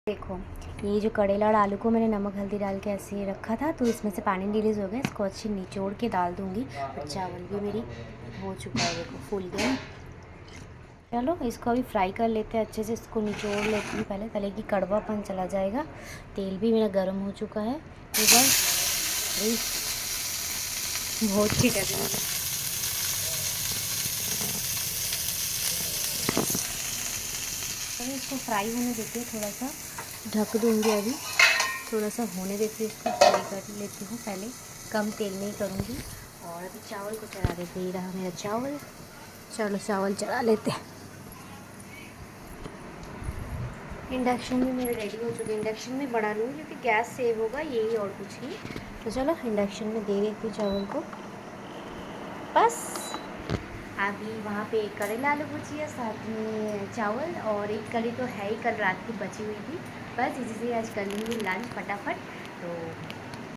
देखो, ये जो करेला और आलू को मैंने नमक हल्दी डाल के ऐसे रखा था, तो इसमें से पानी रिलीज़ हो गया। इसको अच्छे निचोड़ के डाल दूँगी। और चावल भी मेरी हो चुका है, देखो फूल गया। चलो इसको अभी फ्राई कर लेते हैं अच्छे से। इसको निचोड़ लेती हूँ पहले, तले की कड़वापन चला जाएगा। तेल भी मेरा गर्म हो चुका है। एक बार बहुत छिटक रही है। चलो इसको फ्राई होने देते हैं, थोड़ा सा ढक दूँगी अभी। थोड़ा सा होने देती हूँ, इसको फ्राई कर लेती हूँ पहले। कम तेल में ही करूँगी। और अभी चावल को चढ़ा देते ही रहा मेरा चावल। चलो चावल चढ़ा लेते हैं। इंडक्शन भी मेरे रेडी हो चुके हैं। इंडक्शन में बना लूँगी क्योंकि गैस सेव होगा, यही और कुछ नहीं। तो चलो इंडक्शन में दे देती हूँ चावल को। बस अभी वहाँ पे करेला आलू भुजिया, साथ में चावल, और एक करी तो है ही, कल रात की बची हुई थी। बस इसी से आज कर लूँगी लंच फटाफट। तो